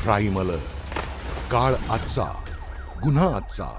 Crime alert, काळ आजचा, गुन्हा आजचा.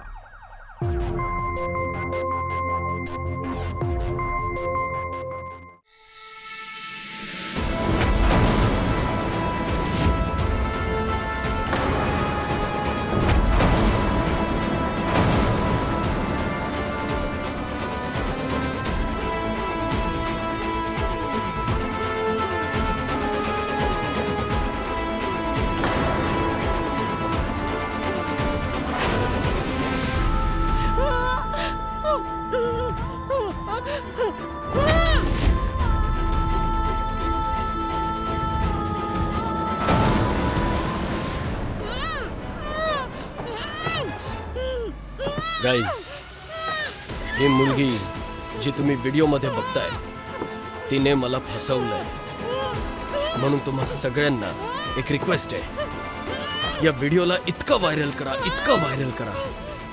गाइस, ही मुलगी जी तुम्ही व्हिडिओमध्ये बघताय तिने मला फसवलंय. म्हणून तुम्हा सगळ्यांना एक रिक्वेस्ट आहे, या व्हिडिओला इतकं व्हायरल करा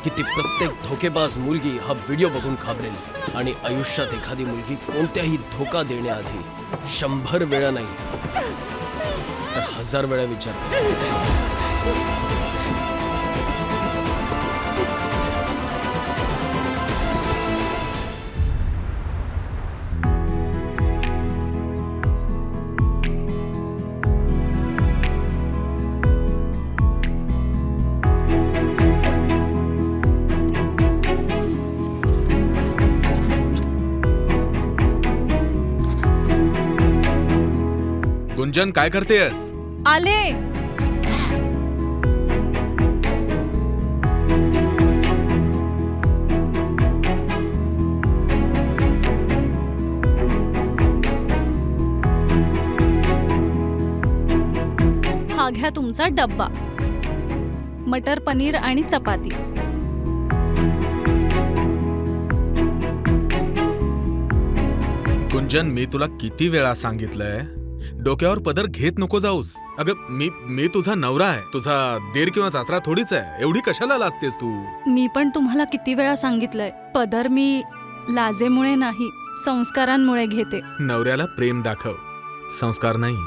की ती प्रत्येक धोकेबाज मुलगी हा व्हिडिओ बघून घाबरेल आणि आयुष्यात एखादी मुलगी कोणत्याही धोका देण्याआधी 100 वेळा नाही तर 1000 वेळा विचार करेल. गुंजन, काय करतेस? आले. हा घ्या तुमचा डब्बा, मटर पनीर आणि चपाती. गुंजन, मी तुला किती वेळा सांगितलंय डोक्यावर पदर घेत नको जाऊस. अगं मी तुझा नवरा आहे, तुझा देर किंवा सासरा थोडीच आहे. एवढी कशाला लाजतेस तू? मी पण तुम्हाला किती वेळा सांगितलंय, पदर मी लाजेमुळे नाही संस्कारांमुळे घेते. नवऱ्याला प्रेम दाखव, संस्कार नाही.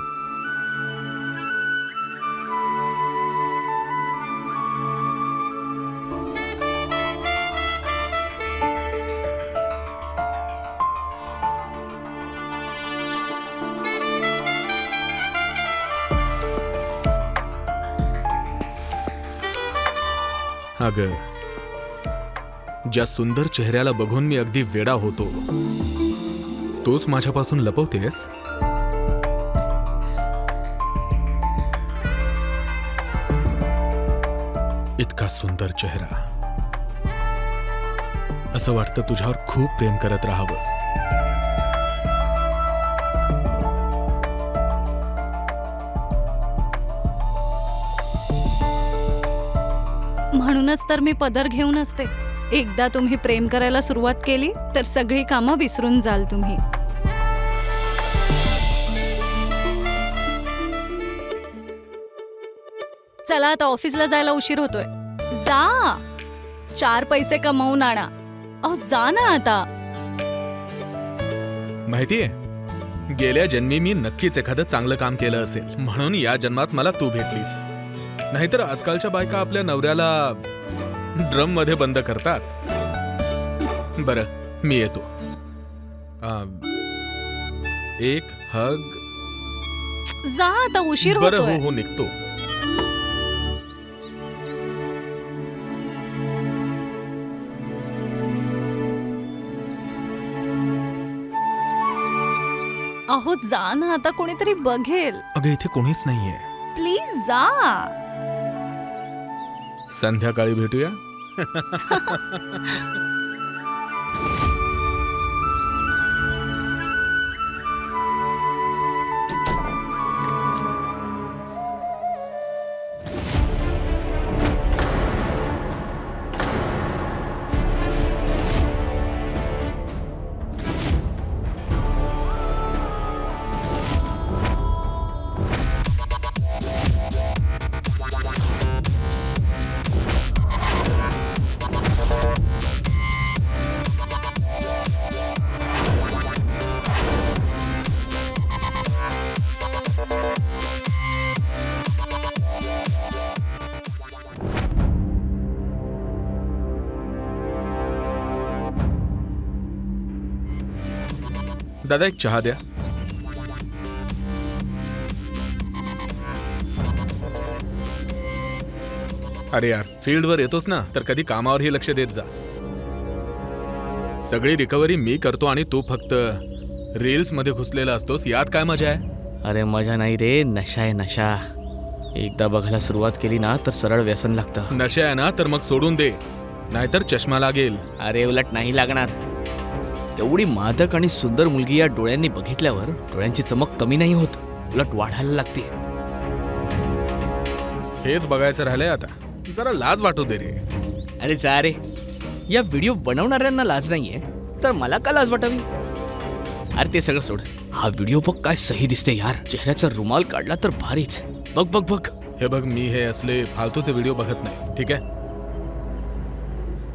अगं, ज्या सुंदर चेहऱ्याला बघून मी अगदी वेडा होतो तोच माझ्यापासून लपवतेस? इतका सुंदर चेहरा, असं वाटतं तुझ्यावर खूप प्रेम करत राहावं. म्हणूनच तर मी पदर घेऊन असते. एकदा तुम्ही प्रेम करायला सुरुवात केली तर सगळी कामं विसरून जाल तुम्ही. चला आता ऑफिसला जायला उशीर होतोय. जा, 4 पैसे कमवून आणा. अहो जा ना आता. माहितीये, गेल्या जन्मी मी नक्कीच एखादं चांगलं काम केलं असेल म्हणून या जन्मात मला तू भेटलीस. नाहीतर आजकालच्या बायका आपल्या नवऱ्याला ड्रम मध्ये बंद करतात. बरं, मी येतो. एक हग. जा आता, उशीर बरं, होतोय. हो निघतो. अहो जा ना आता, कोणीतरी बघेल. अगं, इथे कोणीच नाहीये. प्लीज जा. संध्याकाळी भेटूया. दादा एक चहा द्या. अरे यार, फील्डवर येतोस ना, तर कधी कामावरही लक्ष देत जा. सगळी रिकव्हरी मी करतो आणि तू फक्त रील्स मध्ये घुसलेला असतोस. यात काय मजा आहे? अरे मजा नाही रे, नशा आहे नशा. एकदा बघायला सुरुवात केली ना तर सरळ व्यसन लागतं. नशा आहे ना तर मग सोडून दे, नाहीतर चष्मा लागेल. अरे उलट नाही लागणार. एवढी मादक आणि सुंदर मुलगी या डोळ्यांनी बघितल्यावर डोळ्यांची चमक कमी नाही होत, उलट वाढायला लागते. हेच बघायचं राहिलंय आता. जरा लाज वाटू दे रे. अरे जा रे, या व्हिडिओ बनवणाऱ्यांना लाज नाहीये तर मला का लाज वाटावी? अरे ते सगळं सोड. हा व्हिडिओ बघ काय सही दिसते यार. चेहऱ्याचा रुमाल काढला तर भारीच. बघ बघ बघ. हे बघ, मी हे असले फालतूचे व्हिडिओ बघत नाही, ठीक आहे?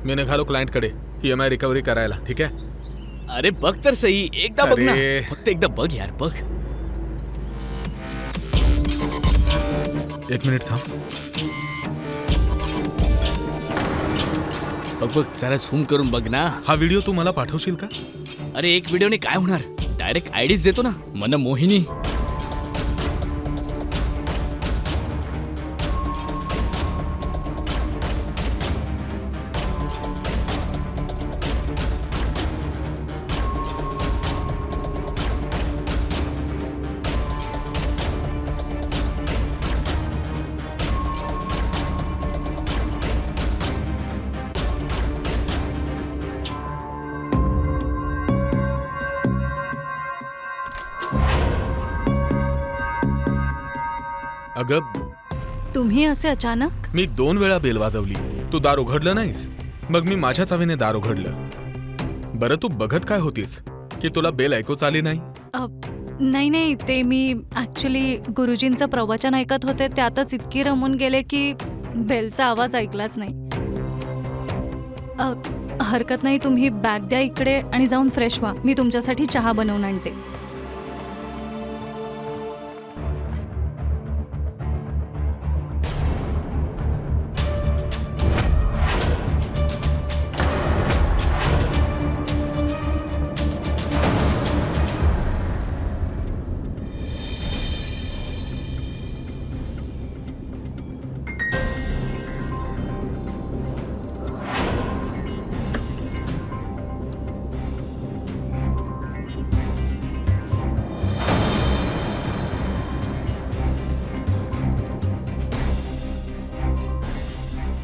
मी निघालो क्लायंटकडे EMI रिकव्हरी करायला, ठीक आहे? अरे बघ तर सही, एकदा बघ ना. अरे. फक्त एकदा बघ यार, बघ. एक मिनिट थांब. बघ बघ, जरा झूम करून बघ ना. हा व्हिडिओ तू मला पाठवशील का? अरे एक व्हिडिओने काय होणार, डायरेक्ट आयडीच देतो ना. मन मोहिनी. अगं, तुम्ही असे अचानक? मी 2 वेळा बेल वाजवली, तू दार उघडलं नाहीस. मग मी माझ्या चावीने दार उघडलं. बरं, तू बघत काय होतीस की तुला बेल ऐकूच आली नाही? नाही नाही, ते मी ॲक्च्युली गुरुजींचं प्रवचन ऐकत होते, त्यातच इतकी रमून गेले की बेलचा आवाज ऐकलाच नाही. हरकत नाही, तुम्ही बॅग द्या इकडे आणि जाऊन फ्रेश व्हा. मी तुमच्यासाठी चहा बनवून आणते.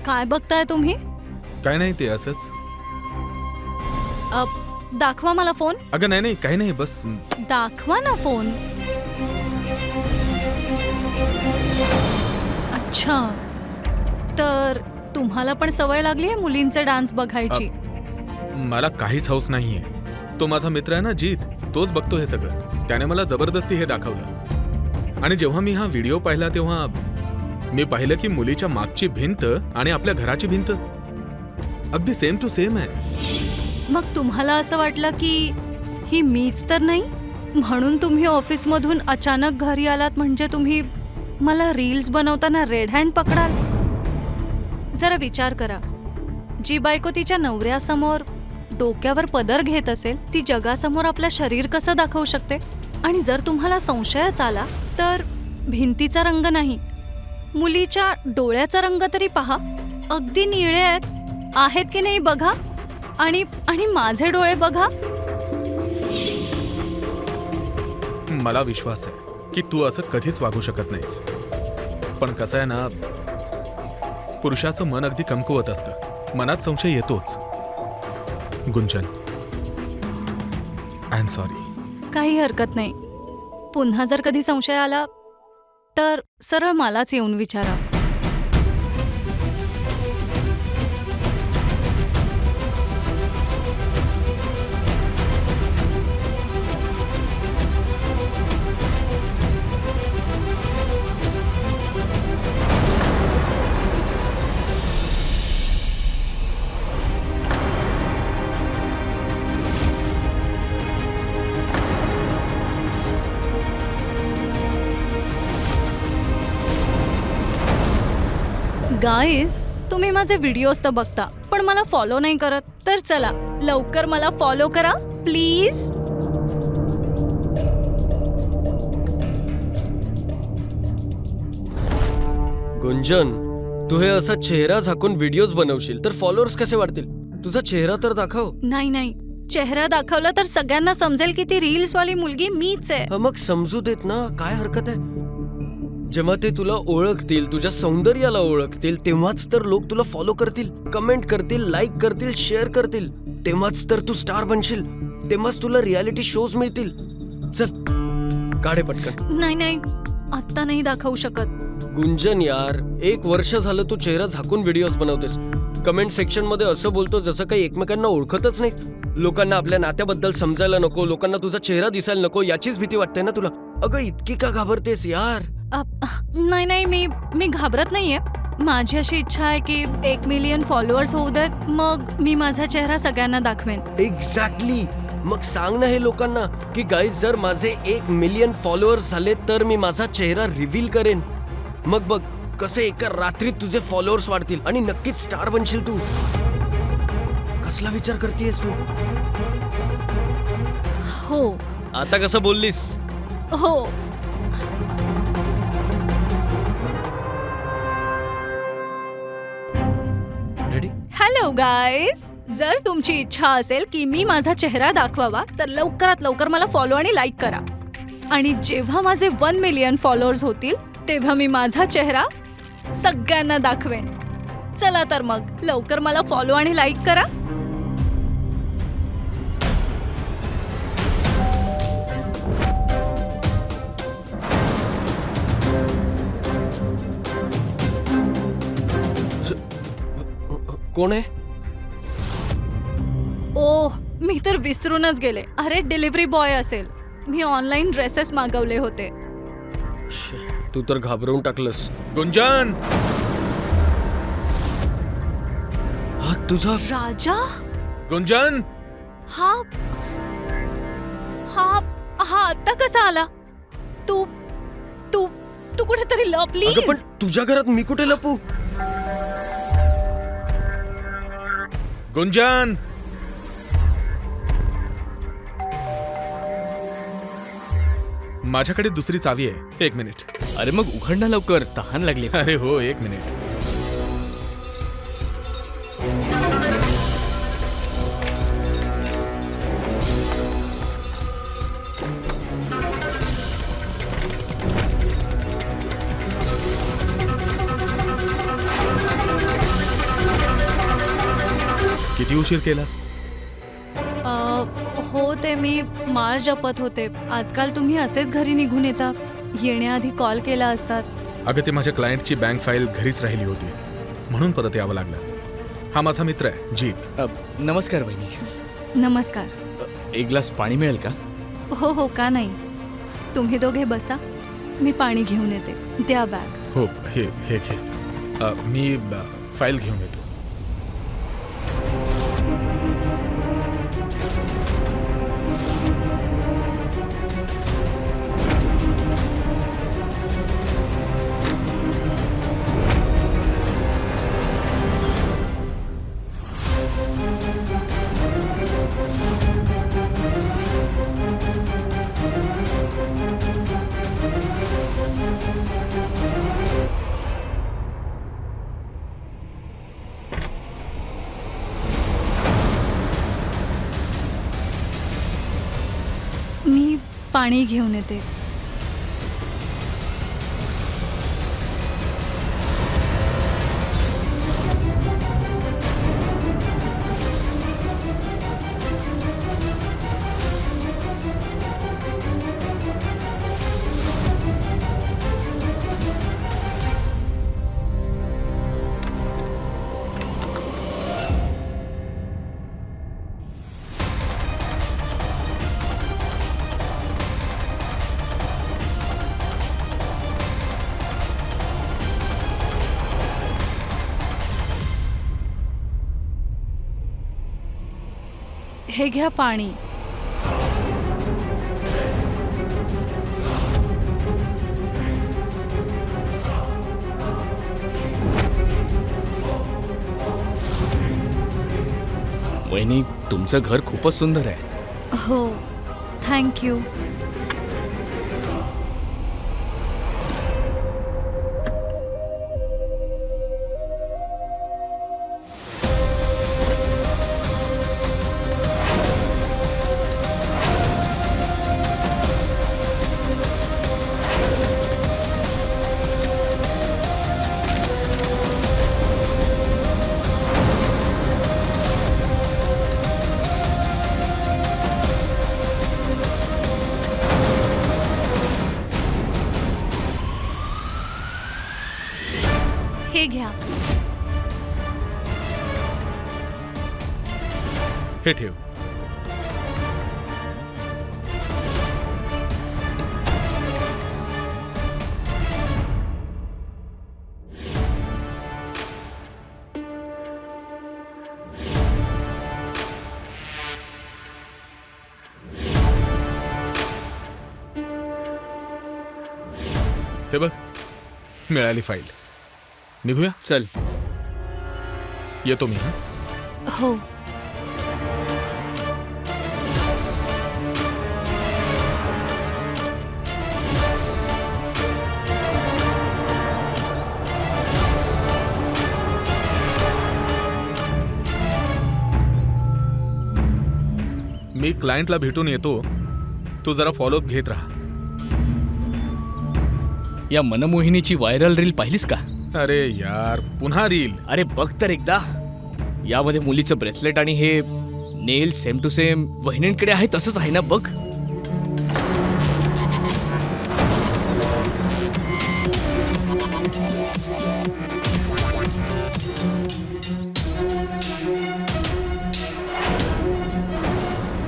काय बघताय तुम्ही? काय नाही, ते असंच. दाखवा मला फोन. अगं नाही नाही, काही नाही, बस. दाखवा ना फोन. अच्छा, तर तुम्हाला पण सवय लागली आहे मुलींचे डान्स बघायची? मला काहीच हौस नाहीये. तो माझा मित्र आहे ना जीत, तोच बघतो हे सगळं. त्याने मला जबरदस्ती हे दाखवलं. आणि जेव्हा मी हा व्हिडिओ पाहिला तेव्हा मी पाहिलं की मुलीच्या मागची भिंत आणि आपल्या घराची भिंत अगदी सेम टू सेम आहे. मग तुम्हाला असं वाटलं की ही मीच तर नाही, म्हणून तुम्ही ऑफिसमधून अचानक घरी आलात, म्हणजे तुम्ही मला रील्स बनवताना रेड हँड पकडाल? जरा विचार करा, जी बायको तिच्या नवऱ्यासमोर डोक्यावर पदर घेत असेल, ती जगासमोर आपलं शरीर कसं दाखवू शकते? आणि जर तुम्हाला संशयच आला तर भिंतीचा रंग नाही, मुलीच्या डोळ्याचा रंग तरी पहा. अगदी निळे आहेत की नाही बघा. आणि आणि माझे डोळे बघा. मला विश्वास आहे की तू असं कधीच वागू शकत नाहीस. पण कसं आहे ना, पुरुषाचं मन अगदी कमकुवत असतं. मनात संशय येतोच. गुंजन, आय एम सॉरी. काही हरकत नाही. पुन्हा जर कधी संशय आला तर सरळ मलाच येऊन विचारा. गाईज, तुम्ही माझे व्हिडिओज तर बघता पण मला फॉलो नाही करत. तर चला लवकर मला फॉलो करा प्लीज. गुंजन, तू हे असा चेहरा झाकून व्हिडिओज बनवशील तर फॉलोअर्स कसे वाढतील? तुझा चेहरा तर दाखव. नाही नाही, चेहरा दाखवला तर सगळ्यांना समजेल की ती रील्स वाली मुलगी मीच आहे. हा, मग समजू देत ना, काय हरकत आहे? जेव्हा ते तुला ओळखतील, तुझ्या सौंदर्याला ओळखतील, तेव्हाच तर लोक तुला फॉलो करतील, कमेंट करतील, लाईक करतील, शेअर करतील. तेव्हाच तर तू स्टार बनशील, तेव्हाच तुला रियालिटी शोज मिळतील. चल काढे पटकन. नाही नाही, आत्ता नाही दाखवू शकत. गुंजन यार, 1 वर्ष झालं तू चेहरा झाकून व्हिडिओज बनवतेस. कमेंट सेक्शन मध्ये असं बोलतो जसं काही एकमेकांना ओळखतच नाहीस. लोकांना आपल्या नात्याबद्दल समजायला नको, लोकांना तुझा चेहरा दिसायला नको, याचीच भीती वाटते ना तुला? अगं इतकी का घाबरतेस यार? नाही नाही, मी घाबरत नाहीये. माझी अशी इच्छा आहे की 1 मिलियन फॉलोअर्स होऊ देत, मग मी माझा चेहरा सगळ्यांना दाखवेन. एक्झॅक्टली. मग सांग ना हे लोकांना की गाईज, जर माझे 1 मिलियन फॉलोअर्स झाले तर मी माझा चेहरा रिव्हील करेन. मग बघ कसे एका रात्रीत तुझे फॉलोअर्स वाढतील आणि नक्कीच स्टार बनशील तू. कसला विचार करतेस तू? हो आता कसं बोललीस? हो. रेडी? हॅलो गाईज, जर तुमची इच्छा असेल की मी माझा चेहरा दाखवावा तर लवकरात लवकर मला फॉलो आणि लाईक करा. आणि जेव्हा माझे 1 मिलियन फॉलोअर्स होतील तेव्हा मी माझा चेहरा सगळ्यांना दाखवेन. चला तर मग लवकर मला फॉलो आणि लाईक करा. कोण आहे? ओह, मी तर विसरूनच गेले. अरे डिलिव्हरी बॉय असेल. मी ऑनलाईन ड्रेसेस मागवले होते. तू तर घाबरवून टाकलंस. गुंजन, हा तुझा राजा? गुंजन, हा हा हा आता कसा आला? तू तू तू कुठेतरी लपलीस? अगं पण तुझ्या घरात मी कुठे लपू? गुंजन, माझ्याकडे दुसरी चावी आहे. 1 मिनिट. अरे मग उघड ना लवकर, तहान लागली. अरे हो, 1 मिनिट. किती उशीर केलास? हो, ते मी माळ जपत होते. आजकाल तुम्ही असेच घरी निघून येता. येण्याआधी कॉल केला असतात. अगं, ते माझ्या क्लायंटची बँक फाईल घरीच राहिली होती, म्हणून परत यावं लागलं. हा माझा मित्र आहे जीत. नमस्कार वहिनी. नमस्कार. एक ग्लास पाणी मिळेल का? हो हो, का नाही. तुम्ही दोघे बसा, मी पाणी घेऊन येते. द्या बॅग. हो, हे हे घे. मी फाईल घेऊन येतो. मी पाणी घेऊन येते. हे घ्या पाणी. वहिनी, तुमचं घर खूपच सुंदर आहे. हो, थँक्यू. हे घ्या. हे ठेव. हे बघ, मिळाली फाईल. निघूया. चल. येतो मी. हो. मी क्लायंटला भेटून येतो. तू जरा फॉलोअप घेत राहा. या मनमोहिनीची व्हायरल रील पाहिलीस का? अरे यार, पुन्हा रील. अरे बघ तर एकदा. यामध्ये मुलीचं ब्रेसलेट आणि हे नेल सेम टू सेम वहिनींकडे आहे तसंच आहे ना, बघ.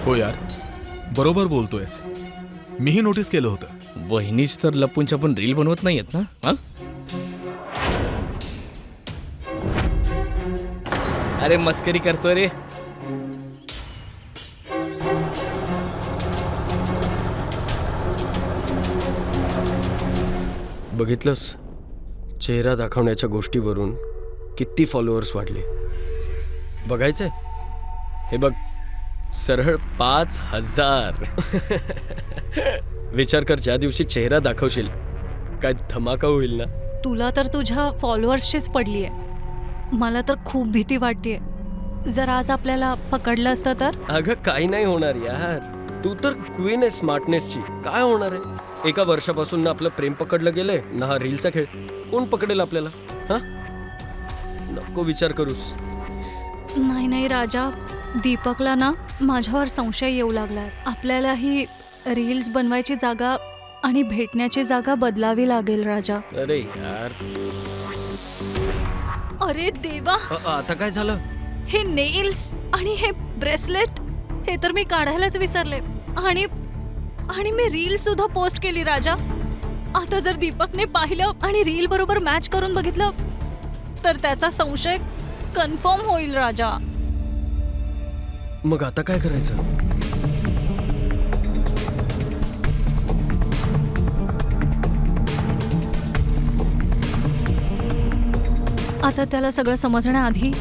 हो यार, बरोबर बोलतोयस. मीही नोटीस केलं होतं. वहिनीच तर लपून छपून रील बनवत नाहीयेत ना? हा? अरे मस्करी करतोय रे. बघितलंस, चेहरा दाखवण्याच्या गोष्टीवरून किती फॉलोअर्स वाढले. बघायचंय? हे बघ, सरळ 5,000. विचार कर, ज्या दिवशी चेहरा दाखवशील काय धमाका होईल ना. तुला तर तुझ्या फॉलोअर्सचीच पडली आहे. मला तर खूप भीती वाटतेय. जर आज आपल्याला पकडलं असतं तर? अगं काही नाही होणार यार. तू तर क्वीन आहे स्मार्टनेसची. काय होणार आहे? एका वर्षापासून ना आपलं प्रेम पकडलं गेलंय ना हा रीलचा खेळ. कोण पकडेल आपल्याला? हा, नको विचार करूस. नाही नाही राजा, दीपकला ना माझ्यावर संशय येऊ लागलाय. आपल्याला ही रील्स बनवायची जागा आणि भेटण्याची जागा बदलावी लागेल राजा. अरे यार, अरे देवा, आता काय झालं? हे नेल्स आणि हे ब्रेसलेट हे तर मी काढायलाच विसरले. आणि मी रील सुद्धा पोस्ट केली राजा. आता जर दीपकने पाहिलं आणि रील बरोबर मॅच करून बघितलं तर त्याचा संशय कन्फर्म होईल राजा. मग आता काय करायचं? आता त्याला सगळं समजण्याआधी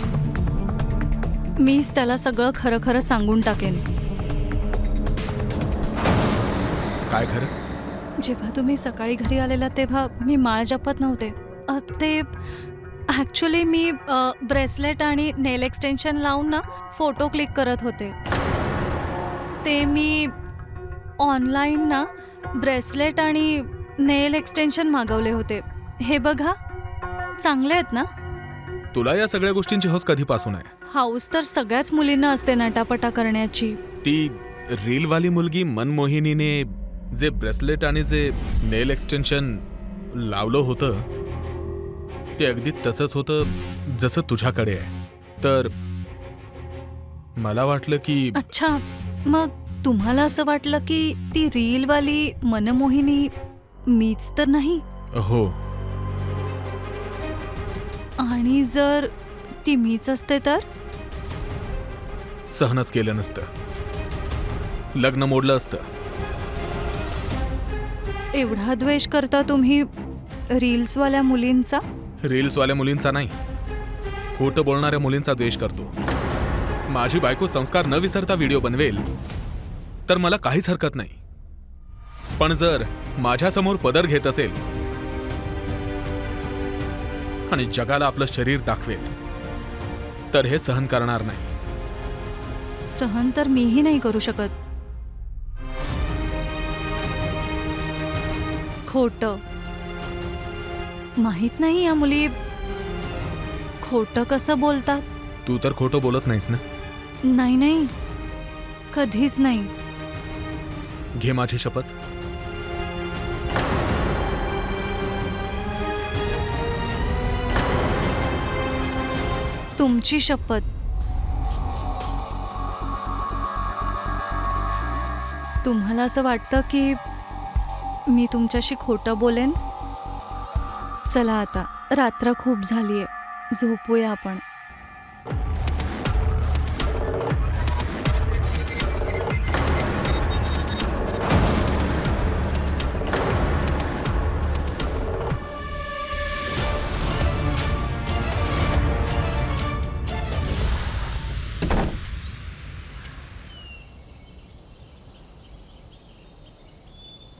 मीच त्याला सगळं खरं खरं सांगून टाकेन. काय खरं? जेव्हा तुम्ही सकाळी घरी आलेला तेव्हा मी माळ जपत नव्हते. ते ॲक्च्युली मी ब्रेसलेट आणि नेल एक्सटेन्शन लावून ना फोटो क्लिक करत होते. ते मी ऑनलाईन ना ब्रेसलेट आणि नेल एक्सटेन्शन मागवले होते. हे बघा, चांगले आहेत ना? तुला या सगळ्या गोष्टींची हौस कधीपासून आहे? हाऊस तर सगळ्याच मुलींना असते नटापटा करण्याची. ती रीलवाली मुलगी मनमोहिनीने जे ब्रेसलेट आणि जे नेल एक्सटेन्शन लावलं होतं ते अगदी तसंच होतं जसं तुझ्याकडे आहे. तर मला वाटलं की अच्छा, मग तुम्हाला असं वाटलं की ती रीलवाली मनमोहिनी मीच तर नाही? हो. आणि जर ती मीच असते तर? सहनच केलं नसतं. लग्न मोडलं असतं. एवढा द्वेष करता तुम्ही रील्सवाल्या मुलींचा? रील्सवाल्या मुलींचा नाही, खोटं बोलणाऱ्या मुलींचा द्वेष करतो. माझी बायको संस्कार न विसरता व्हिडिओ बनवेल तर मला काहीच हरकत नाही. पण जर माझ्यासमोर पदर घेत असेल आणि जगाला आपलं शरीर दाखवेल तर हे सहन करणार नाही. सहन तर मीही नाही करू शकत. खोटं. माहित नाही या मुली खोटं कसं बोलतात. तू तर खोटं बोलत नाहीस ना? नाही नाही, कधीच नाही. घे माझी शपथ. तुमची शपथ. तुम्हाला असं वाटतं की मी तुमच्याशी खोटं बोलेन? चला आता, रात्र खूप झालीये, झोपूया आपण.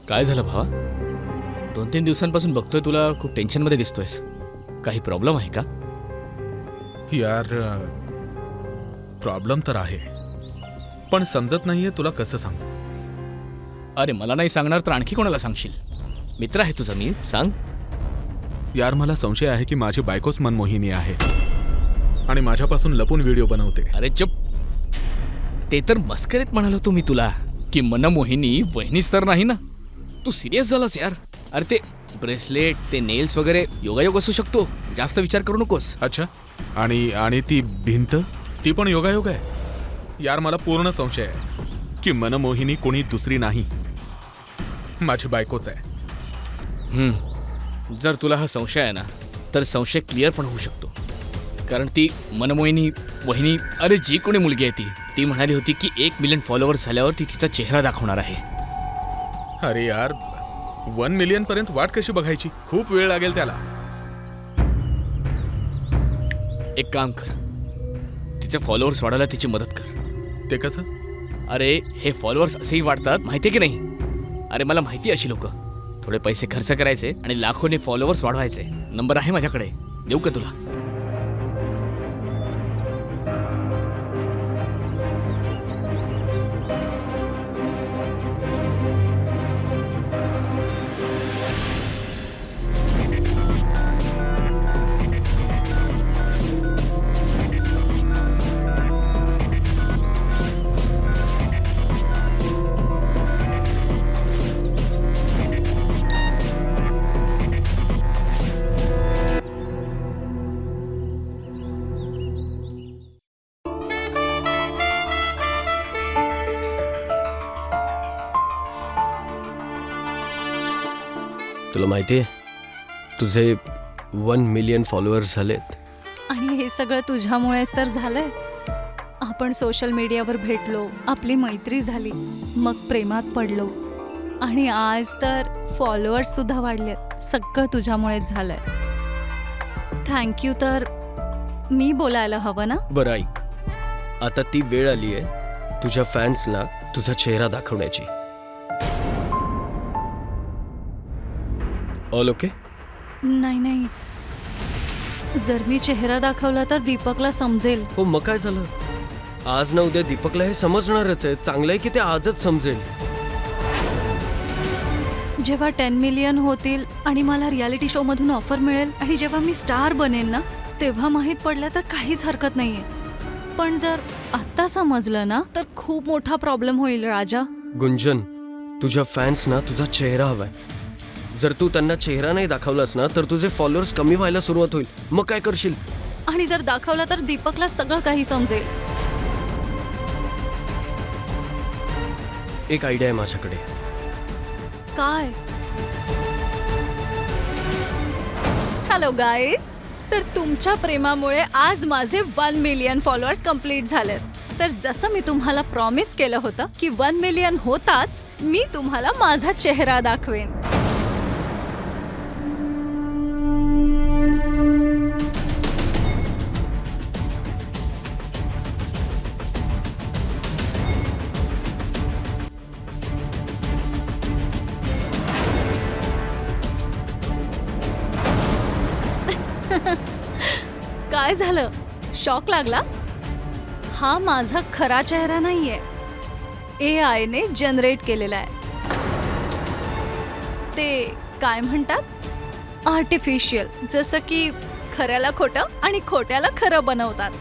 काय झालं भावा? 2-3 दिवसांपासून बघतोय तुला खूप टेन्शनमध्ये दिसतोयस. काही प्रॉब्लेम आहे का? यार प्रॉब्लेम तर आहे, पण समजत नाहीये तुला कसं सांगू. अरे मला नाही सांगणार तर आणखी कोणाला सांगशील? मित्र आहे तुझा मी, सांग. यार मला संशय आहे की माझी बायकोच मनमोहिनी आहे आणि माझ्यापासून लपून व्हिडिओ बनवते. अरे चुप. ते तर मस्करीत म्हणालो तुम्ही तुला की मनमोहिनी वहिनीच तर नाही ना. तू सिरियस झालास यार. अरे ते ब्रेसलेट, ते नेल्स वगैरे योगायोग असू शकतो, जास्त विचार करू नकोस. अच्छा, आणि ती भिंत, ती पण योगायोग आहे? यार मला पूर्ण संशय आहे की मनमोहिनी कोणी दुसरी नाही, माझी बायकोच आहे. जर तुला हा संशय आहे ना तर संशय क्लिअर पण होऊ शकतो. कारण ती मनमोहिनी वहिनी, अरे जी कोणी मुलगी आहे ती म्हणाली होती की 1 मिलियन फॉलोअर्स झाल्यावर ती तिचा चेहरा दाखवणार आहे. अरे यार 1 मिलियन पर्यंत वाट कशी बघायची? खूप वेळ लागेल त्याला. एक काम कर, तिचे फॉलोअर्स वाढायला तिची मदत कर. ते कसं? अरे हे फॉलोअर्स असेही वाढतात माहितीये की नाही? अरे मला माहिती अशी लोक. थोडे पैसे खर्च करायचे आणि लाखोने फॉलोअर्स वाढवायचे. नंबर आहे माझ्याकडे, देऊ का तुला? तुला माहिती आहे तुझे 1 मिलियन फॉलोअर्स झालेत. आणि हे सगळं तुझ्यामुळेच तर झालंय. आपण सोशल मीडियावर भेटलो, आपली मैत्री झाली, मग प्रेमात पडलो आणि आज तर फॉलोअर्स सुद्धा वाढलेत. सगळं तुझ्यामुळेच झालंय. थँक्यू. तर मी बोलायला हवं ना? बरं ऐक, आता ती वेळ आली आहे तुझ्या फॅन्सना तुझा चेहरा दाखवण्याची. All okay? नाही, जर मी चेहरा दाखवला तर दीपकला समजेल. हो मग काय झालं? आज ना उद्या दीपकला हे समजणारच आहे. चांगलं आहे की ते आजच समजेल. जेव्हा 10 मिलियन होतील आणि मला रियालिटी शो मधून ऑफर मिळेल आणि जेव्हा मी स्टार बनेन ना, तेव्हा माहीत पडलं तर काहीच हरकत नाहीये. पण जर आत्ता समजलं ना तर खूप मोठा प्रॉब्लेम होईल राजा. गुंजन, तुझ्या फॅन्सना तुझा चेहरा हवाय. जर तू त्यांना चेहरा नाही दाखवलास ना तर तुझे फॉलोअर्स कमी व्हायला सुरुवात होईल. मग काय करशील? आणि जर दाखवला तर दीपकला सगळं काही समजेल. एक आयडिया आहे माझ्याकडे. काय? Hello guys. तर तुमच्या प्रेमामुळे आज माझे 1 मिलियन फॉलोअर्स कंप्लीट झालेत. तर जसं मी तुम्हाला प्रॉमिस केलं होतं की 1 मिलियन होताच मी तुम्हाला माझा चेहरा दाखवेन. काय झालं? शॉक लागला? हा माझा खरा चेहरा नाहीये, AI ने जनरेट केलेला आहे. ते काय म्हणतात, आर्टिफिशियल. जसं की खऱ्याला खोटं आणि खोट्याला खरं बनवतात.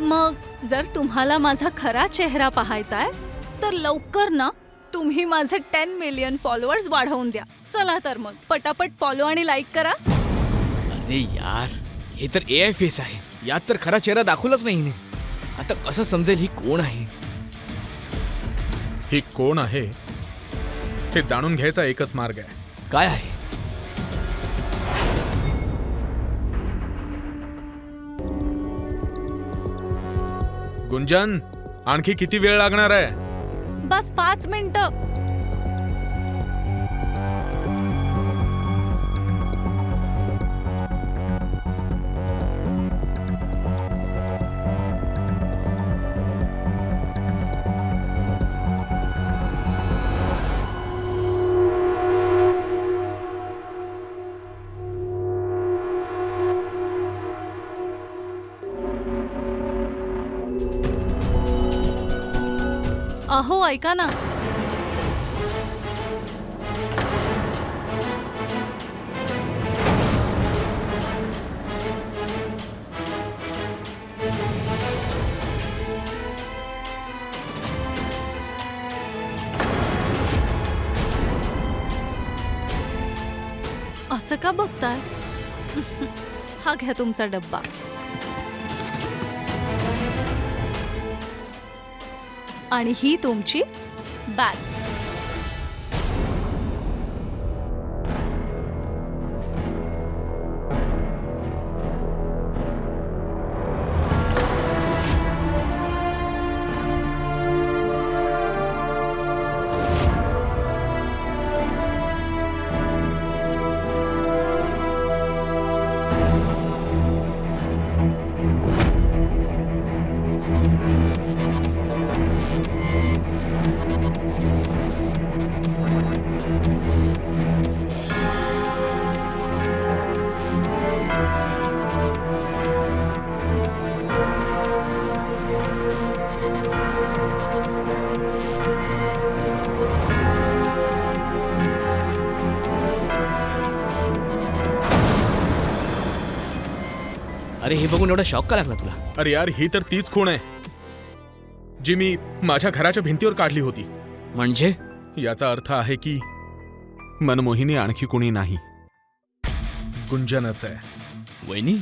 मग जर तुम्हाला माझा खरा चेहरा पाहायचा आहे तर लवकर ना तुम्ही माझे 10 मिलियन फॉलोअर्स वाढवून द्या. चला तर मग पटापट फॉलो आणि लाईक करा. अरे यार, हे तर AI फेस आहे. यात तर खरा चेहरा दाखवलाच नाही हिने. आता कसं समजेल ही कोण आहे? ही कोण आहे हे जाणून घ्यायचा एकच मार्ग आहे. काय आहे? गुंजन, आणखी किती वेळ लागणार आहे? बस 5 मिनिटं. अहो ऐका ना. असं का बघताय? हा घ्या तुमचा डब्बा. आणि ही तुमची बॅग. अरे हे बघून एवढा शॉक का लागला तुला? अरे यार, ही तर तीच खूण आहे जी मी माझ्या घराच्या भिंतीवर काढली होती. म्हणजे याचा अर्थ आहे की मनमोहिनी आणखी कुणी नाही, गुंजनच आहे. वहिनी?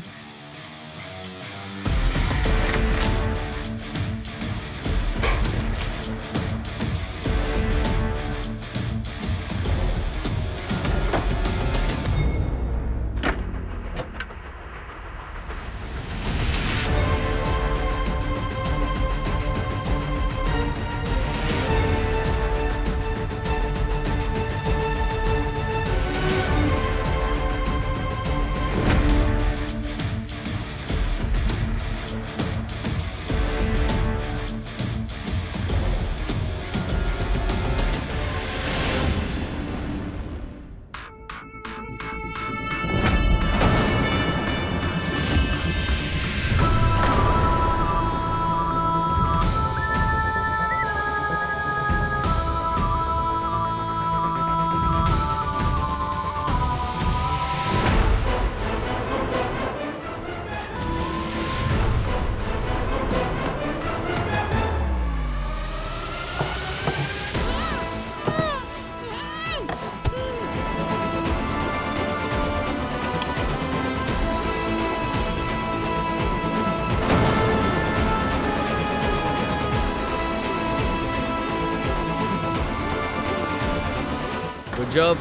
Good job.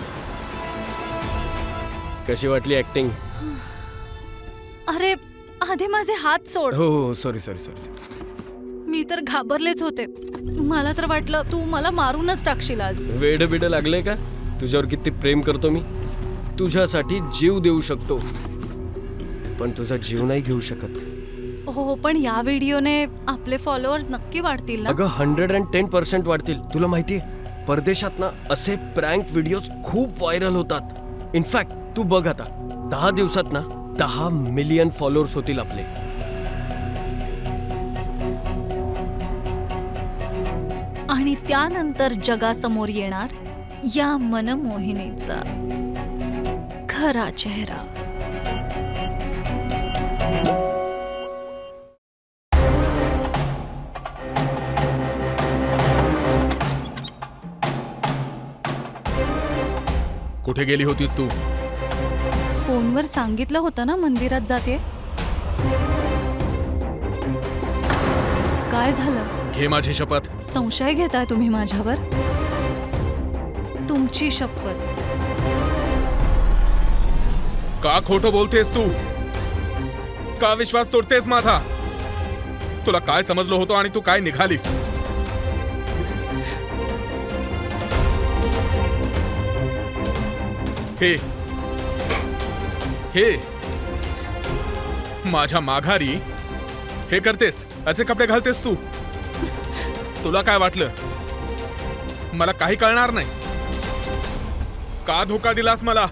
कशी वाटली ऍक्टिंग? अरे आधी माझे हात सोड. हो हो, सॉरी सॉरी सॉरी. मी तर घाबरलेच होते. मला तर वाटलं तू मला मारूनच टाकशील आज. वेड बिड लागले का? तुझ्यावर किती प्रेम करतो मी. तुझ्यासाठी जीव देऊ शकतो, पण तुझा जीव नाही घेऊ शकत. हो, पण या व्हिडिओने आपले फॉलोअर्स नक्की वाढतील ना? अगं 110% वाढतील. तुला माहितीये, परदेशात ना असे प्रँक व्हिडिओज खूप व्हायरल होतात. इनफॅक्ट तू बघ आता 10 दिवसात ना 10 मिलियन फॉलोअर्स होतील आपले. आणि त्यानंतर जगासमोर येणार या मनमोहिनीचा खरा चेहरा. कुठे गेली होतीस तू? फोनवर सांगितलं होतं ना मंदिरात जाते. काय झालं? घे माझी शपथ. संशय घेताय तुम्ही माझ्यावर? तुमची शपथ. का खोटं बोलतेस तू? का विश्वास तोडतेस माझा? तुला काय समजलं होतं आणि तू काय निघालीस? हे हे माझ्या माघारी हे करतेस? असे कपडे घालतेस तू? तुला काय वाटलं मला काही कळणार नाही? का धोका दिलास मला?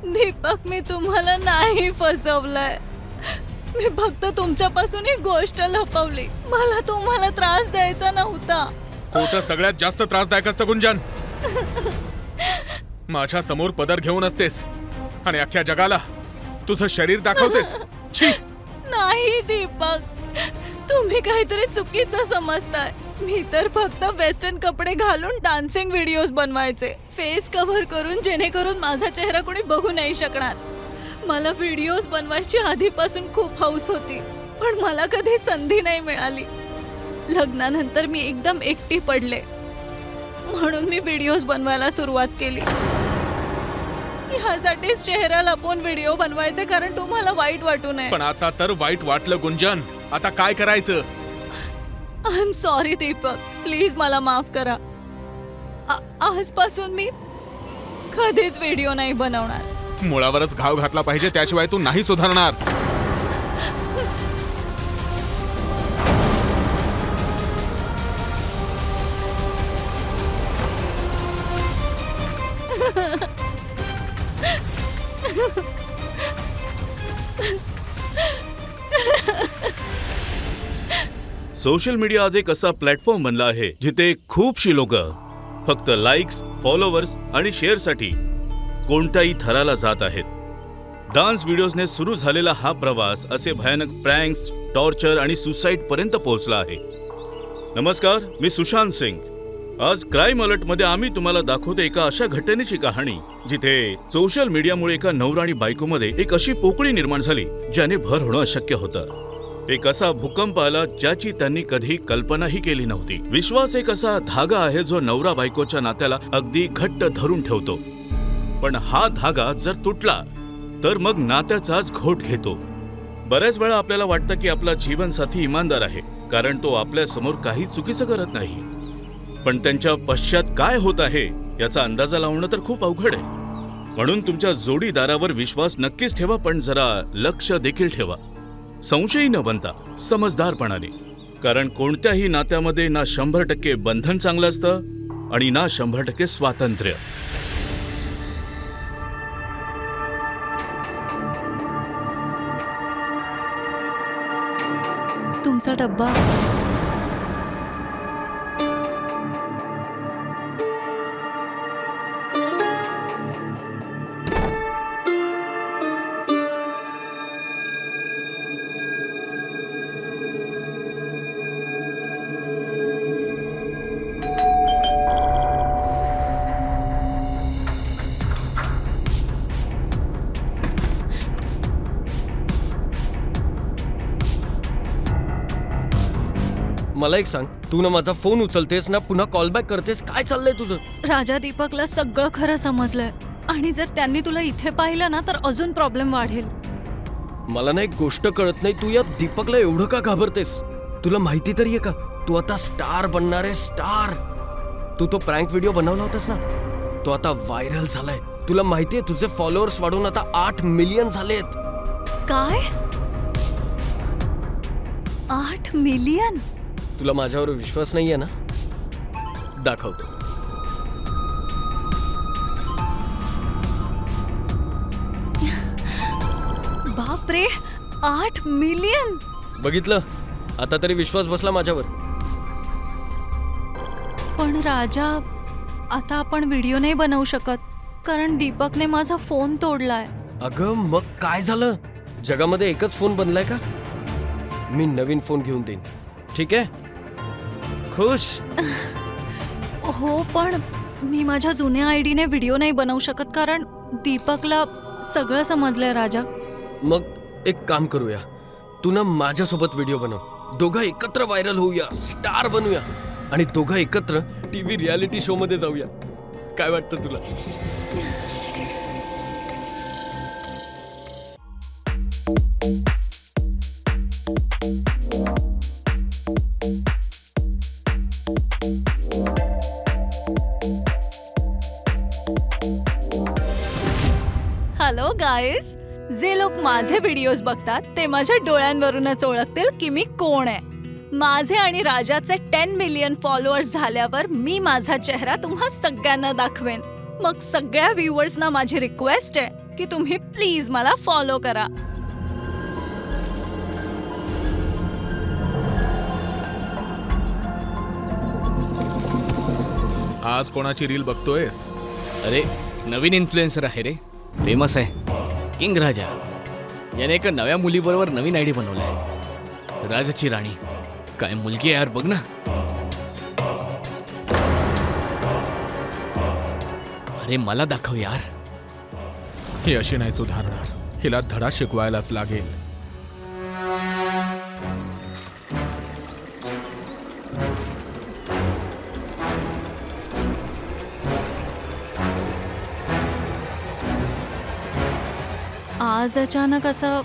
दीपक, मी तुम्हाला नाही फसवलंय. मी फक्त तुमच्यापासून ही गोष्ट लपवली. मला तुम्हाला त्रास द्यायचा नव्हता. खोटं सगळ्यात जास्त त्रासदायक असतं गुंजन. माझ्या समोर पदर घेऊन असतेस आणि अख्ख्या जगाला तुझं शरीर दाखवतेस. छी. नाही दीपक, तुम्ही काहीतरी चुकीचं समजताय. मी तर फक्त वेस्टर्न कपडे घालून डान्सिंग व्हिडिओज बनवायचे, फेस कव्हर करून, जेणेकरून माझा चेहरा कोणी बघू नाही शकणार. मला व्हिडिओज बनवायची आधीपासून खूप हौस होती, पण मला कधी संधी नाही मिळाली. लग्नानंतर मी एकदम एकटी पडले, म्हणून मी व्हिडिओज बनवायला सुरुवात केली. ह्यासाठीच चेहरा लपवून व्हिडिओ बनवायचे, कारण तुम्हाला वाईट वाटू नये. पण आता तर वाईट वाटलं गुंजन. आता काय करायचं? I am sorry Deepak, please मला माफ करा. आजपासून मी कधीच व्हिडिओ नाही बनवणार. मुळावरच घाव घातला पाहिजे, त्याशिवाय तू नाही सुधारणार. सोशल मीडिया आज एक असा प्लॅटफॉर्म बनला आहे जिथे खूपशी लोक फक्त लाईक्स, फॉलोअर्स आणि शेअरसाठी कोणत्याही थराला जात आहेत. डान्स व्हिडिओजने सुरू झालेला हा प्रवास असे भयानक प्रँक्स, टॉर्चर आणि सुसाईड पर्यंत पोहोचला आहे. नमस्कार, मी सुशांत सिंग. आज क्राईम अलर्ट मध्ये आम्ही तुम्हाला दाखवतो एका अशा घटनेची कहाणी जिथे सोशल मीडियामुळे एका नवरा आणि बायकोमध्ये एक अशी पोकळी निर्माण झाली ज्याने भर होणं अशक्य होतं. एक असा भूकंप आला ज्याची त्यांनी कधी कल्पनाही केली नव्हती. विश्वास एक असा धागा आहे जो नवरा बायकोच्या नात्याला अगदी घट्ट धरून ठेवतो. पण हा धागा जर तुटला तर मग नात्याचाच घोट घेतो. बऱ्याच वेळा आपल्याला वाटतं की आपला जीवनसाथी इमानदार आहे, कारण तो आपल्या समोर काही चुकीचं करत नाही. पण त्यांच्या पश्चात काय होत आहे याचा अंदाजा लावणं तर खूप अवघड आहे. म्हणून तुमच्या जोडीदारावर विश्वास नक्कीच ठेवा, पण जरा लक्ष देखील ठेवा. संशयी न बनता समजदारपणाने, कारण कोणत्याही नात्यामध्ये ना 100% बंधन चांगलं असतं आणि ना 100% स्वातंत्र्य. तुमचा डब्बा. मला एक सांग, तू ना माझा फोन उचलतेस ना पुन्हा कॉलबॅक करतेस, काय चाललंय तुझं? राजा, दीपकला सगळं खरं समजलंय आणि जर त्यांनी तुला इथे पाहिलं ना तर अजून प्रॉब्लेम वाढेल. मला ना एक गोष्ट कळत नाही, तू या दीपकला एवढं का घाबरतेस? तुला माहिती तरी आहे का तू आता स्टार बनणार आहे, स्टार. तू तो प्रँक व्हिडिओ बनवला होतास ना, तो आता व्हायरल झालाय. तुला माहितीये तुझे फॉलोअर्स वाढून आता 8 मिलियन झालेत. काय? 8 मिलियन? तुला माझ्यावर विश्वास नाहीये ना? दाखवतो. बापरे, 8 मिलियन! बघितलं, आता तरी विश्वास बसला माझ्यावर. पण राजा, आता आपण व्हिडिओ नाही बनवू शकत, कारण दीपकने माझा फोन तोडलाय. अगं मग काय झालं? जगामध्ये एकच फोन बनलाय का? मी नवीन फोन घेऊन देईन, ठीक आहे? खुश? हो, पण मी माझ्या जुन्या आयडीने व्हिडिओ नाही बनवू शकत, कारण दीपकला सगळं समजलंय राजा. मग एक काम करूया, तू ना माझ्यासोबत व्हिडिओ बनव, दोघं एकत्र व्हायरल होऊया, स्टार बनूया आणि दोघं एकत्र टीव्ही रियालिटी शो मध्ये जाऊया. काय वाटतं तुला? हॅलो गाईस, जे लोक माझे व्हिडिओज बघतात ते माझ्या डोळ्यांवरूनच ओळखतील की मी कोण आहे. माझे आणि राजाचे 10 मिलियन फॉलोअर्स झाल्यावर मी माझा चेहरा तुम्हा सगळ्यांना दाखवेन. मग सगळ्या व्ह्युअर्सना माझी रिक्वेस्ट आहे की तुम्ही प्लीज मला फॉलो करा. आज कोणाची रील बघतोयस? अरे नवीन इन्फ्लुएन्सर आहे रे, फेमस आहे, किंग राजा. याने एका नव्या मुलीबरोबर नवीन आयडी बनवलाय, राजाची राणी. काय मुलगी आहे यार, बघ ना. अरे मला दाखव यार. ही अशी नाही सुधारणार, हिला धडा शिकवायलाच लागेल. आज अचानक असं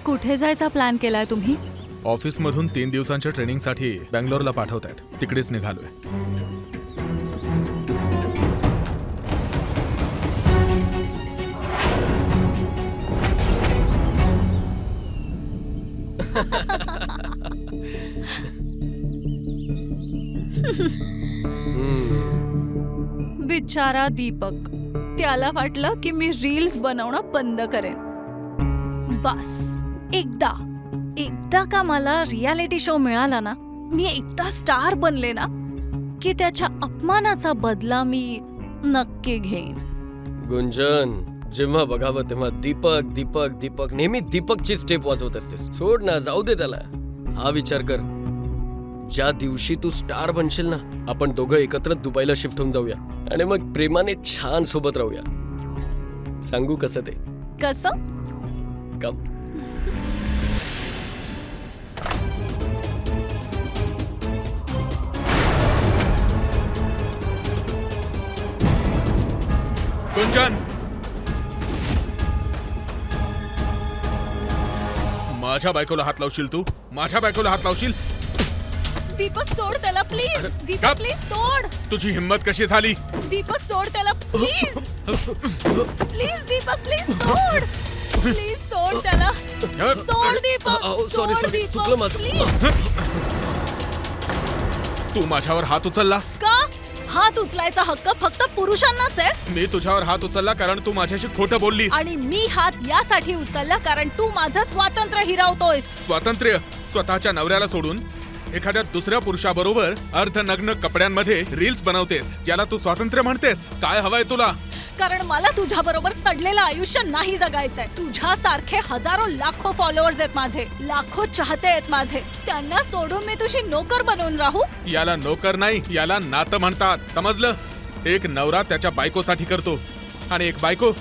कुठे जायचा प्लॅन केलाय तुम्ही? ऑफिसमधून 3 दिवसांच्या ट्रेनिंगसाठी बँगलोरला पाठवतायत, तिकडेच निघालोय. बिचारा दीपक, त्याला वाटलं की मी रील्स बनवणं बंद करेन. बस एकदा का मला रियालिटी शो मिळाला ना, मी एकदा स्टार बनले ना, की त्याच्या अपमानाचा बदला मी नक्की घेईन. गुंजन, जेव्हा बघावं तेव्हा दीपक दीपक दीपक, नेहमी दीपकची स्टेप वाजवत असतेस. सोड ना, जाऊ दे त्याला. हा विचार कर, ज्या दिवशी तू स्टार बनशील ना, आपण दोघं एकत्र दुबईला शिफ्ट होऊन जाऊया आणि मग प्रेमाने छान सोबत राहूया. सांगू कसं ते? कसं? कम. गुंजन, माझ्या बायकोला हात लावशील तू? माझ्या बायकोला हात लावशील? दीपक सोड त्याला प्लीज. गप. दीपक प्लीज सोड. तुझी हिंमत कशी झाली? दीपक सोड त्याला प्लीज. प्लीज दीपक प्लीज सोड. प्लीज सोड त्याला. सोड दीपक. सॉरी सोड सॉरी, दीपक, चुकलं माझं. प्लीज. तू माझ्यावर हात उचललास? का? हात उचलायचा हक्क फक्त पुरुषांनाच आहे. मी तुझ्यावर हात उचलला कारण तू माझ्याशी खोटं बोललीस. आणि मी हात यासाठी उचलला कारण तू माझं स्वातंत्र्य हिरावतोयस. स्वातंत्र्य? स्वतःच्या नवऱ्याला सोडून एखाद्या दुसऱ्या पुरुषाबरोबर अर्धनग्न कपड्यांमध्ये रील्स बनवतेस, ज्याला तू स्वातंत्र्य म्हणतेस? काय हवंय तुला? कारण मला तुझ्या बरोबर सडलेलं आयुष्य नाही जगायचंय. तुझ्यासारखे हजारो लाखो फॉलोअर्स आहेत माझे, लाखो चाहते आहेत माझे. त्यांना सोडून मी तुझी नोकर बनवून राहू? याला नोकर नाही, याला नातं म्हणतात, समजलं? एक नवरा त्याच्या बायकोसाठी करतो आणि एक बायको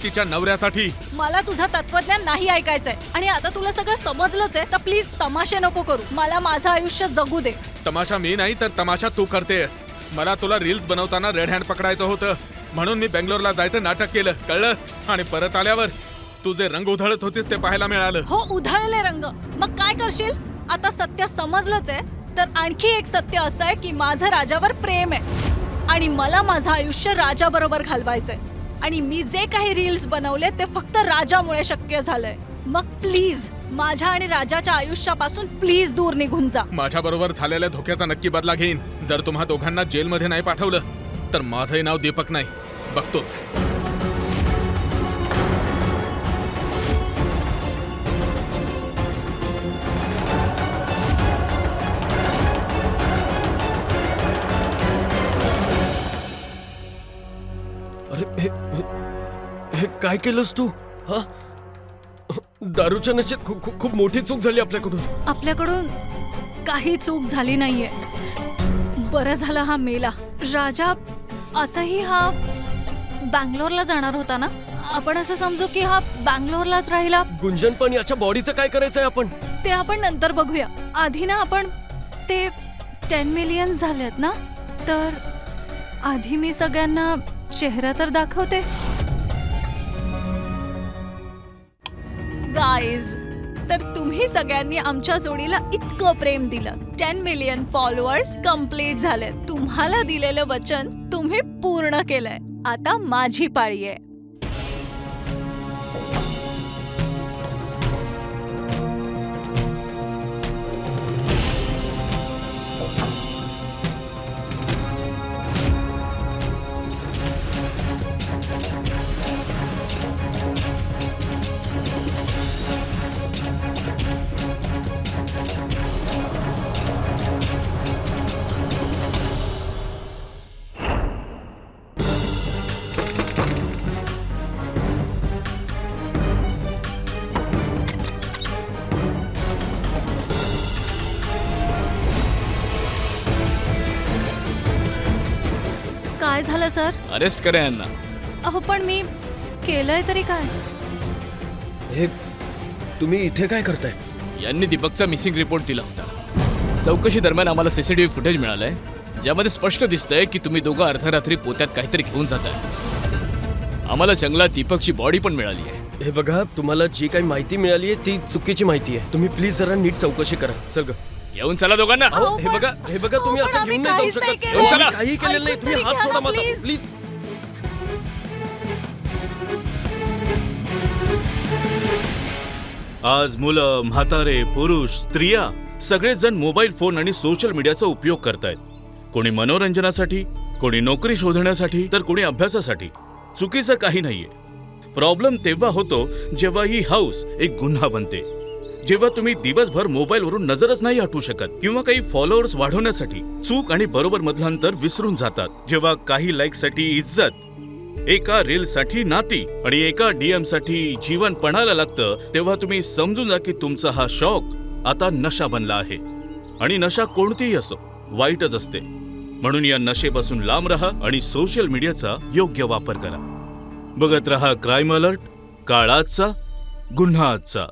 तिच्या नवऱ्यासाठी. मला तुझं तत्वज्ञान नाही ऐकायचंय. आणि आता तुला सगळं समजलंच आहे तर प्लीज तमाशे नको करू. मला माझं आयुष्य जगू दे. तमाशा मी नाही तर तमाशा तू करतेस. मला तुला रील्स बनवताना रेड हँड पकडायचं होतं, म्हणून मी बेंगलोरला जायचं नाटक केलं, कळलं? आणि परत आल्यावर तू जे रंग उधळत होतीस ते पाहायला मिळालं. हो, उधळले रंग. मग काय करशील? आता सत्य समजलंच आहे तर आणखी एक सत्य असं आहे की माझं राजावर प्रेम आहे आणि मला माझं आयुष्य राजाबरोबर घालवायचंय. आणि मी जे काही रील्स बनवले ते फक्त राजामुळे शक्य झालंय. मग प्लीज माझ्या आणि राजाच्या आयुष्यापासून प्लीज दूर निघून जा. माझ्या बरोबर झालेल्या धोक्याचा नक्की बदला घेईन. जर तुम्हा दोघांना जेलमध्ये नाही पाठवलं तर माझंही नाव दीपक नाही, बघतोच. अरे हे काय केलंस तू? हा, दारूच्या नशेत खूप मोठी चूक झाली आपल्याकडून. आपल्याकडून काही चूक झाली नाहीये. बरं झालं हा मेला. राजा असंही हा बँगलोरला जाणार होता ना, आपण असं समजू की हा बँगलोरलाच राहिला. गुंजन, पण याच्या बॉडीचं काय करायचंय आपण? ते आपण नंतर बघूया. आधी ना आपण ते 10 मिलियन झालेत ना, तर आधी मी सगळ्यांना चेहरा तर दाखवते. गाईज, तर तुम्ही सगळ्यांनी आमच्या जोडीला इतकं प्रेम दिलं. 10 मिलियन फॉलोअर्स कंप्लीट झालेत. तुम्हाला दिलेलं वचन तुम्ही पूर्ण केलंय. आता माझी पाळी आहे. काय झालं सर? अरेस्ट करा यांना. अहो पण मी केलंय तरी काय? हे तुम्ही इथे काय करताय? यांनी दीपकचा मिसिंग रिपोर्ट दिला होता. चौकशी दरम्यान आम्हाला सीसीटीव्ही फुटेज मिळालंय, ज्यामध्ये स्पष्ट दिसतंय की तुम्ही दोघं अर्धरात्री पोत्यात काहीतरी घेऊन जाताय. आम्हाला जंगलात दीपकची बॉडी पण मिळाली आहे. हे बघा, तुम्हाला जी काही माहिती मिळाली आहे ती चुकीची माहिती आहे. तुम्ही प्लीज जरा नीट चौकशी करा. चल ग. येऊन चला दोघांना. अहो, हे बघा, तुम्ही पण असं आम्ही घेऊन नाही जाऊ काहीच नाही शकत. केलं. आम्ही चला. काही केलेलं नाही. ऐकून तुम्ही तरी हात घ्या सोडा ना, माझा, please. प्लीज. आज मुलं, म्हातारे, पुरुष, स्त्रिया सगळेच जण मोबाईल फोन आणि सोशल मीडियाचा उपयोग करतायत. कोणी मनोरंजनासाठी, कोणी नोकरी शोधण्यासाठी, तर कोणी अभ्यासासाठी. चुकीचं काही नाहीये. प्रॉब्लेम तेव्हा होतो जेव्हा ही हौस एक गुन्हा बनते. जेव्हा तुम्ही दिवसभर मोबाईलवरून नजरच नाही हटवू शकत, किंवा काही फॉलोअर्स वाढवण्यासाठी चूक आणि बरोबर मधलं अंतर विसरून जातात. जेव्हा काही लाईकसाठी इज्जत, एका रीलसाठी नाती आणि एका DM साठी जीवन पणाला लागतं, तेव्हा तुम्ही समजून जा की तुमचा हा शौक आता नशा बनला आहे. आणि नशा कोणतीही असो, वाईटच असते. म्हणून या नशेपासून लांब राहा आणि सोशल मीडियाचा योग्य वापर करा. बघत रहा क्राईम अलर्ट, काळाचा गुन्हा आजचा.